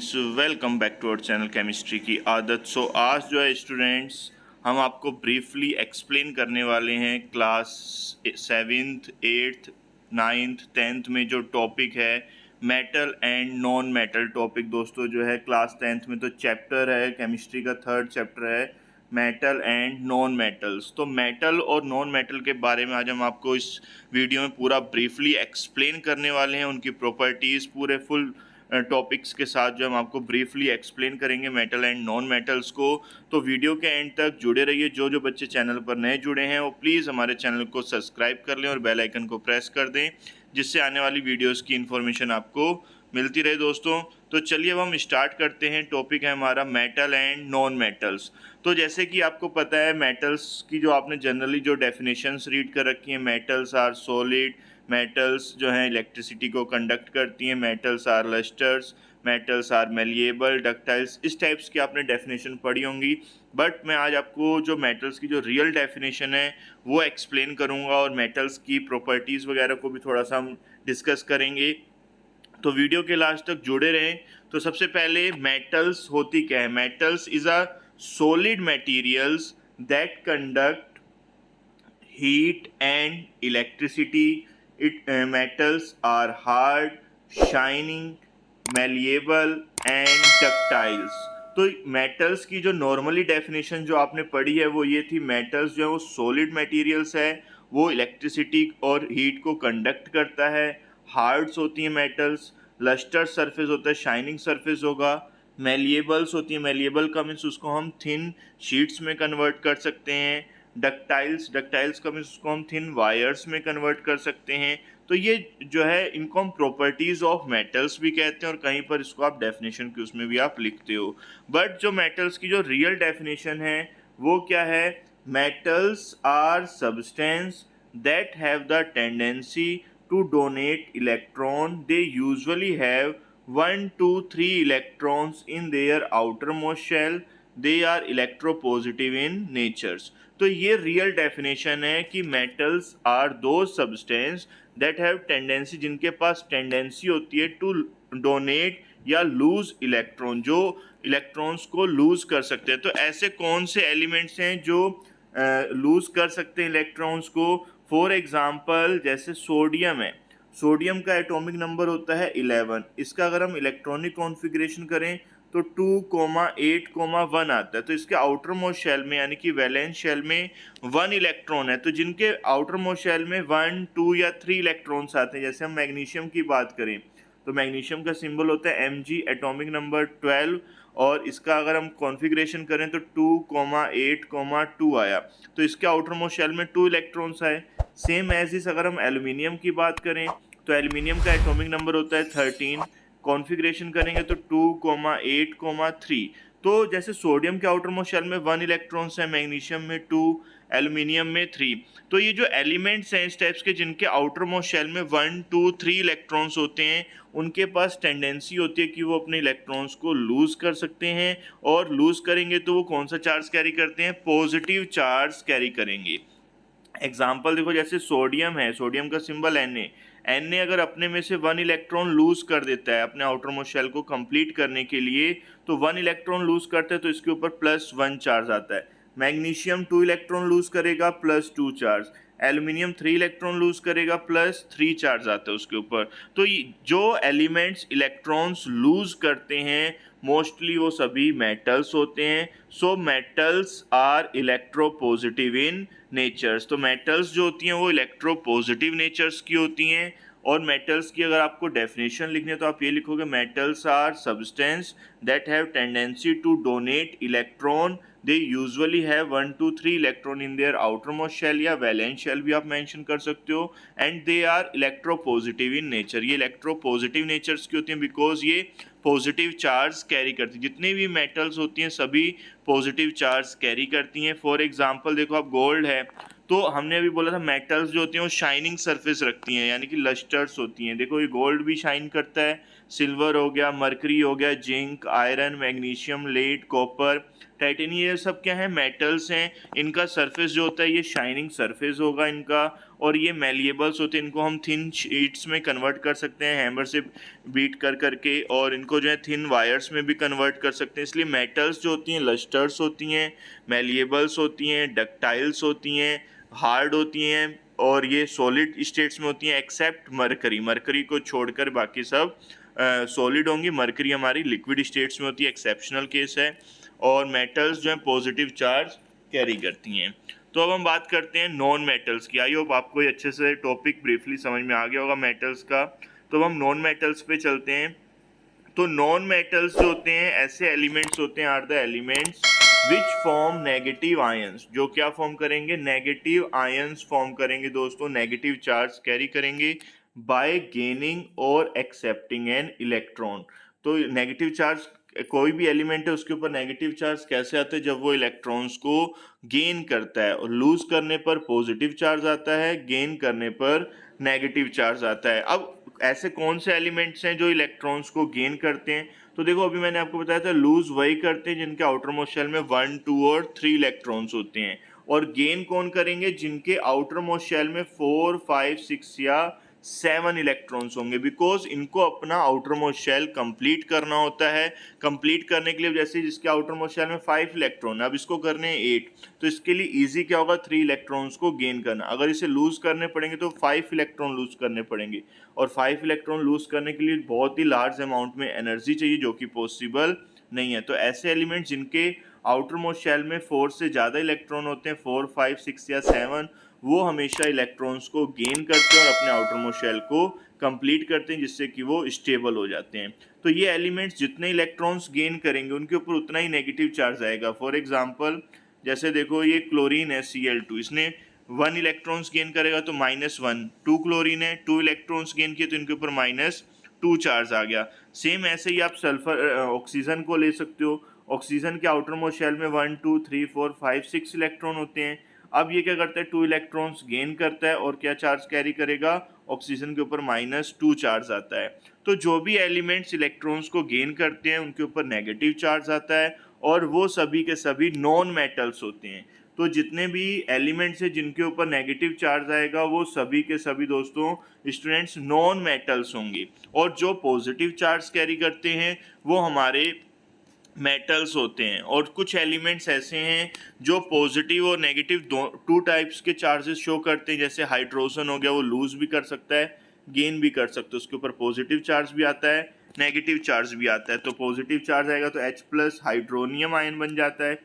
Students, welcome back to our channel chemistry की आदत। सो आज जो है स्टूडेंट्स, हम आपको ब्रीफली एक्सप्लेन करने वाले हैं class 7th 8th 9th 10th में जो टॉपिक है metal and non metal topic. दोस्तों जो है क्लास 10th में तो चैप्टर है केमिस्ट्री का 3rd चैप्टर है मेटल एंड नॉन मेटल्स। तो मेटल और नॉन मेटल के बारे में आज हम आपको इस वीडियो में पूरा ब्रीफली एक्सप्लेन करने वाले हैं। उनकी प्रॉपर्टीज़ पूरे फुल टॉपिक्स के साथ जो हम आपको ब्रीफली एक्सप्लेन करेंगे मेटल एंड नॉन मेटल्स को। तो वीडियो के एंड तक जुड़े रहिए। जो बच्चे चैनल पर नए जुड़े हैं वो प्लीज़ हमारे चैनल को सब्सक्राइब कर लें और बेल आइकन को प्रेस कर दें, जिससे आने वाली वीडियोस की इन्फॉर्मेशन आपको मिलती रहे। दोस्तों तो चलिए अब हम स्टार्ट करते हैं। टॉपिक है हमारा मेटल एंड नॉन मेटल्स। तो जैसे कि आपको पता है मेटल्स की जो आपने जनरली जो डेफिनेशंस रीड कर रखी हैं, मेटल्स आर सॉलिड, मेटल्स जो हैं इलेक्ट्रिसिटी को कंडक्ट करती हैं, metals are lusters, metals are malleable, ductiles, इस टाइप्स की आपने डेफिनेशन पढ़ी होंगी। बट मैं आज आपको जो मेटल्स की जो रियल डेफिनेशन है वो एक्सप्लेन करूंगा और मेटल्स की प्रॉपर्टीज़ वगैरह को भी थोड़ा सा हम डिस्कस करेंगे। तो वीडियो के लास्ट तक जुड़े रहें। तो सबसे पहले मेटल्स होती क्या है। Metals is a solid materials that conduct heat and electricity. Metals are hard, shining, malleable and ductiles। तो मेटल्स की जो नॉर्मली डेफिनेशन जो आपने पढ़ी है वो ये थी, मेटल्स जो है वो सॉलिड मटेरियल्स है, वो इलेक्ट्रिसिटी और हीट को कंडक्ट करता है, हार्ड्स होती हैं मेटल्स, लस्टर सरफेस होता है, शाइनिंग सरफेस होगा, मेलिएबल्स होती हैं, मेलिएबल का मीन्स उसको हम थिन शीट्स में कन्वर्ट कर सकते हैं, डक्टाइल्स का मीन्स उसको हम थिन वायर्स में कन्वर्ट कर सकते हैं। तो ये जो है इनको हम प्रॉपर्टीज ऑफ मेटल्स भी कहते हैं और कहीं पर इसको आप डेफिनेशन की उसमें भी आप लिखते हो। बट जो मेटल्स की जो रियल डेफिनेशन है वो क्या है, metals are substance that have the tendency to donate electron. They usually have 1 to 3 electrons in their outermost shell. They are electropositive in natures। तो ये रियल डेफिनेशन है कि मेटल्स आर दो सब्सटेंस दैट हैव टेंडेंसी, जिनके पास tendency होती है to donate या loose electron, जो इलेक्ट्रॉन्स को लूज कर सकते हैं। तो ऐसे कौन से एलिमेंट्स हैं जो लूज कर सकते हैं इलेक्ट्रॉन्स को। फॉर एग्जांपल जैसे सोडियम है, सोडियम का एटॉमिक नंबर होता है 11। इसका अगर हम इलेक्ट्रॉनिक कॉन्फ़िगरेशन करें तो 2,8,1 आता है। तो इसके आउटर मोस्ट शेल में यानी कि वैलेंस शेल में 1 इलेक्ट्रॉन है। तो जिनके आउटर मोस्ट शेल में 1, 2 या 3 इलेक्ट्रॉन्स आते हैं, जैसे हम मैग्नीशियम की बात करें तो मैग्नीशियम का सिंबल होता है Mg, एटॉमिक नंबर 12, और इसका अगर हम कॉन्फ़िगरेशन करें तो 2,8,2 आया। तो इसके आउटर मोस्ट शेल में 2 इलेक्ट्रॉन्स आए। सेम एज इस अगर हम एल्यूमिनियम की बात करें तो एल्यूमिनियम का एटॉमिक नंबर होता है 13, कॉन्फ़िगरेशन करेंगे तो 2,8,3। तो जैसे सोडियम के आउटर मोस्ट शेल में 1 इलेक्ट्रॉन्स है, मैग्नीशियम में 2, एल्यूमिनियम में 3। तो ये जो एलिमेंट्स हैं इस टाइप्स के जिनके आउटर मोस्ट शेल में 1, 2, 3 इलेक्ट्रॉन्स होते हैं, उनके पास टेंडेंसी होती है कि वो अपने इलेक्ट्रॉन्स को लूज कर सकते हैं, और लूज करेंगे तो वो कौन सा चार्ज कैरी करते हैं, पॉजिटिव चार्ज कैरी करेंगे। एग्जाम्पल देखो, जैसे सोडियम है, सोडियम का सिंबल Na अगर अपने में से 1 इलेक्ट्रॉन लूज कर देता है अपने आउटर मोस्ट शेल को कंप्लीट करने के लिए, तो 1 इलेक्ट्रॉन लूज करते हैं तो इसके ऊपर +1 चार्ज आता है। मैग्नीशियम 2 इलेक्ट्रॉन लूज करेगा +2 चार्ज, एल्यूमिनियम 3 इलेक्ट्रॉन लूज करेगा +3 चार्ज आता है उसके ऊपर। तो जो एलिमेंट्स इलेक्ट्रॉन्स लूज करते हैं मोस्टली वो सभी मेटल्स होते हैं। So metals are electropositive in natures. तो मेटल्स जो होती हैं वो इलेक्ट्रोपॉजिटिव नेचर्स की होती हैं। और मेटल्स की अगर आपको डेफिनेशन लिखनी है तो आप ये लिखोगे, metals are substance that have tendency to donate electron. They usually have 1 to 3 electron in their outer most shell या वैलेंस शेल भी आप मेंशन कर सकते हो। And they are electropositive in nature. ये इलेक्ट्रोपॉजिटिव नेचर्स की होती हैं बिकॉज ये पॉजिटिव चार्ज कैरी करती हैं। जितनी भी मेटल्स होती हैं सभी पॉजिटिव चार्ज कैरी करती हैं। फॉर एग्जांपल देखो, आप गोल्ड है तो हमने अभी बोला था मेटल्स जो होती हैं वो शाइनिंग सरफेस रखती हैं, यानी कि लस्टर्स होती हैं। देखो ये गोल्ड भी शाइन करता है, सिल्वर हो गया, मरकरी हो गया, zinc, iron, magnesium, lead, copper, titanium, ये सब क्या है, मेटल्स हैं। इनका सरफेस जो होता है ये शाइनिंग सरफेस होगा इनका, और ये मेलिएबल्स होते हैं, इनको हम थिन शीट्स में कन्वर्ट कर सकते हैं हैमर से बीट कर करके, और इनको जो है थिन वायर्स में भी कन्वर्ट कर सकते हैं। इसलिए मेटल्स जो होती हैं लस्टर्स होती हैं, मेलिएबल्स होती हैं, डक्टाइल्स होती हैं, हार्ड होती हैं, और ये सॉलिड स्टेट्स में होती हैं एक्सेप्ट मरकरी। मरकरी को छोड़कर बाकी सब सॉलिड होंगी। मरकरी हमारी लिक्विड स्टेट्स में होती है, एक्सेप्शनल केस है। और मेटल्स जो है पॉजिटिव चार्ज कैरी करती हैं। तो अब हम बात करते हैं नॉन मेटल्स की। आई होप आपको ये अच्छे से टॉपिक ब्रीफली समझ में आ गया होगा मेटल्स का। तो अब हम नॉन मेटल्स पे चलते हैं। तो नॉन मेटल्स जो होते हैं ऐसे एलिमेंट्स होते हैं, are the elements which form negative ions, जो क्या फॉर्म करेंगे, नेगेटिव आयंस फॉर्म करेंगे दोस्तों, नेगेटिव चार्ज कैरी करेंगे बाय गेनिंग और एक्सेप्टिंग एन इलेक्ट्रॉन। तो नेगेटिव चार्ज, कोई भी एलिमेंट है उसके ऊपर नेगेटिव चार्ज कैसे आता है, जब वो इलेक्ट्रॉन्स को गेन करता है, और लूज करने पर पॉजिटिव चार्ज आता है, गेन करने पर नेगेटिव चार्ज आता है। अब ऐसे कौन से एलिमेंट्स हैं जो इलेक्ट्रॉन्स को गेन करते हैं, तो देखो अभी मैंने आपको बताया था लूज वही करते हैं जिनके आउटर मोस्ट शेल में 1, 2 और 3 इलेक्ट्रॉन्स होते हैं, और गेन कौन करेंगे, जिनके आउटर मोस्ट शेल में 4, 5, 6 या 7 इलेक्ट्रॉन्स होंगे, बिकॉज इनको अपना आउटर मोस्ट शेल कंप्लीट करना होता है। कंप्लीट करने के लिए जैसे जिसके आउटर मोस्ट शेल में 5 इलेक्ट्रॉन, अब इसको करने हैं 8, तो इसके लिए इजी क्या होगा, 3 इलेक्ट्रॉन्स को गेन करना। अगर इसे लूज करने पड़ेंगे तो 5 इलेक्ट्रॉन लूज करने पड़ेंगे, और 5 इलेक्ट्रॉन लूज करने के लिए बहुत ही लार्ज अमाउंट में एनर्जी चाहिए, जो कि पॉसिबल नहीं है। तो ऐसे एलिमेंट जिनके आउटर मोस्ट शेल में 4 से ज़्यादा इलेक्ट्रॉन होते हैं, 4, 5, 6 या 7, वो हमेशा इलेक्ट्रॉन्स को गेन करते हैं और अपने आउटर मोस्ट शेल को कंप्लीट करते हैं, जिससे कि वो स्टेबल हो जाते हैं। तो ये एलिमेंट्स जितने इलेक्ट्रॉन्स गेन करेंगे उनके ऊपर उतना ही नेगेटिव चार्ज आएगा। फॉर एग्जांपल जैसे देखो ये क्लोरीन है Cl2, इसने 1 इलेक्ट्रॉन्स गेन करेगा तो -1, 2 क्लोरीन है, 2 इलेक्ट्रॉन्स गेन किए तो इनके ऊपर -2 चार्ज आ गया। सेम ऐसे ही आप सल्फर ऑक्सीजन को ले सकते हो। ऑक्सीजन के आउटर मोस्ट शेल में 1, 2, 3, 4, 5, 6 इलेक्ट्रॉन होते हैं। अब ये क्या करता है, 2 इलेक्ट्रॉन्स गेन करता है और क्या चार्ज कैरी करेगा, ऑक्सीजन के ऊपर -2 चार्ज आता है। तो जो भी एलिमेंट्स इलेक्ट्रॉन्स को गेन करते हैं उनके ऊपर नेगेटिव चार्ज आता है, और वो सभी के सभी नॉन मेटल्स होते हैं। तो जितने भी एलिमेंट्स हैं जिनके ऊपर नेगेटिव चार्ज आएगा वो सभी के सभी दोस्तों स्टूडेंट्स नॉन मेटल्स होंगे, और जो पॉजिटिव चार्ज कैरी करते हैं वो हमारे मेटल्स होते हैं। और कुछ एलिमेंट्स ऐसे हैं जो पॉजिटिव और नेगेटिव 2 टाइप्स के चार्जेस शो करते हैं, जैसे हाइड्रोजन हो गया, वो लूज भी कर सकता है, गेन भी कर सकते हो, उसके ऊपर पॉजिटिव चार्ज भी आता है, नेगेटिव चार्ज भी आता है। तो पॉजिटिव चार्ज आएगा तो H+ हाइड्रोनियम आयन बन जाता है,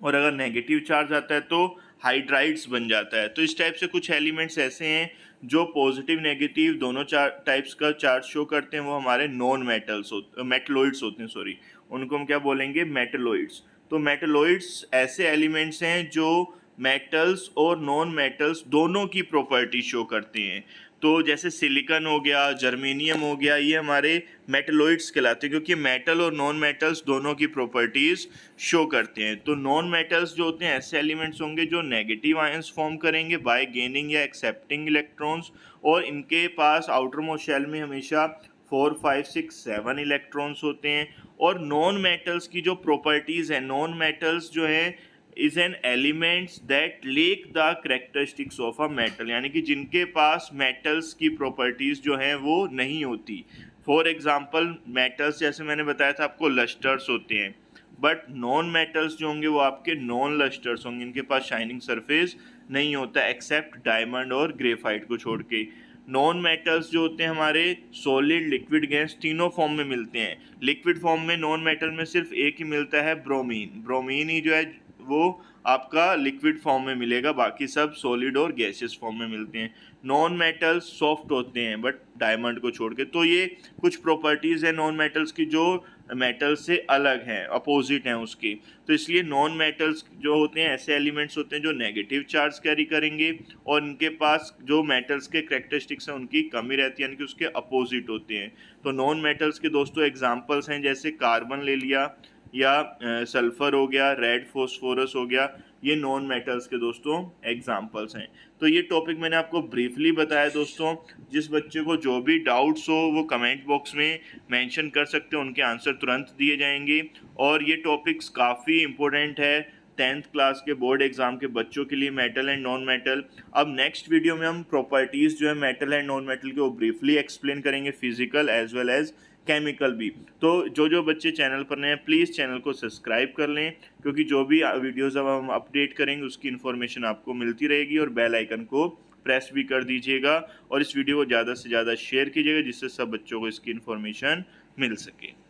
और अगर नेगेटिव चार्ज आता है तो हाइड्राइड्स बन जाता है। तो इस टाइप से कुछ एलिमेंट्स ऐसे हैं जो पॉजिटिव नेगेटिव दोनों टाइप्स का चार्ज शो करते हैं, वो हमारे नॉन मेटल्स मेटलॉइड्स होते हैं, सॉरी, उनको हम क्या बोलेंगे, मेटलॉइड्स। तो मेटलॉइड्स ऐसे एलिमेंट्स हैं जो मेटल्स और नॉन मेटल्स दोनों की प्रॉपर्टी शो करते हैं। तो जैसे सिलिकॉन हो गया, जर्मेनियम हो गया, ये हमारे मेटलॉइड्स कहलाते हैं, क्योंकि मेटल और नॉन मेटल्स दोनों की प्रॉपर्टीज शो करते हैं। तो नॉन मेटल्स जो होते हैं ऐसे एलिमेंट्स होंगे जो नेगेटिव आयंस फॉर्म करेंगे बाय गेनिंग या एक्सेप्टिंग इलेक्ट्रॉन्स, और इनके पास आउटर मोस्ट शेल में हमेशा 4, 5, 6, 7 इलेक्ट्रॉन्स होते हैं। और नॉन मेटल्स की जो प्रॉपर्टीज है, नॉन मेटल्स जो है is an elements that lake the characteristics of a metal, यानी कि जिनके पास मेटल्स की प्रॉपर्टीज जो हैं वो नहीं होती। फॉर एग्जांपल मेटल्स जैसे मैंने बताया था आपको लस्टर्स होते हैं, बट नॉन मेटल्स जो होंगे वो आपके नॉन लस्टर्स होंगे, इनके पास शाइनिंग सरफेस नहीं होता एक्सेप्ट डायमंड और ग्रेफाइट को छोड़ के। नॉन मेटल्स जो होते हैं हमारे सॉलिड, लिक्विड, गैस तीनों फॉर्म में मिलते हैं। लिक्विड फॉर्म में नॉन मेटल में सिर्फ एक ही मिलता है, ब्रोमीन। ब्रोमीन ही जो है वो आपका लिक्विड फॉर्म में मिलेगा, बाकी सब सॉलिड और गैसियस फॉर्म में मिलते हैं। नॉन मेटल्स सॉफ्ट होते हैं बट डायमंड को छोड़ के। तो ये कुछ प्रॉपर्टीज़ हैं नॉन मेटल्स की जो मेटल्स से अलग हैं, अपोजिट हैं उसके। तो इसलिए नॉन मेटल्स जो होते हैं ऐसे एलिमेंट्स होते हैं जो नेगेटिव चार्ज कैरी करेंगे, और इनके पास जो मेटल्स के कैरेक्टरिस्टिक्स हैं उनकी कमी रहती है, यानी कि उसके अपोजिट होते हैं। तो नॉन मेटल्स के दोस्तों एग्जांपल्स हैं, जैसे कार्बन ले लिया, या सल्फर हो गया, रेड फॉस्फोरस हो गया, ये नॉन मेटल्स के दोस्तों एग्जांपल्स हैं। तो ये टॉपिक मैंने आपको ब्रीफली बताया दोस्तों। जिस बच्चे को जो भी डाउट्स हो वो कमेंट बॉक्स में मेंशन कर सकते हैं, उनके आंसर तुरंत दिए जाएंगे। और ये टॉपिक्स काफ़ी इंपॉर्टेंट है 10th क्लास के बोर्ड एग्जाम के बच्चों के लिए, मेटल एंड नॉन मेटल। अब नेक्स्ट वीडियो में हम प्रॉपर्टीज़ जो है मेटल एंड नॉन मेटल के वो ब्रीफली एक्सप्लेन करेंगे, physical as well as chemical भी। तो जो बच्चे चैनल पर नए हैं प्लीज़ चैनल को सब्सक्राइब कर लें, क्योंकि जो भी वीडियोस अब हम अपडेट करेंगे उसकी इन्फॉर्मेशन आपको मिलती रहेगी। और बेल आइकन को प्रेस भी कर दीजिएगा और इस वीडियो को ज़्यादा से ज़्यादा शेयर कीजिएगा, जिससे सब बच्चों को इसकी इन्फॉर्मेशन मिल सके।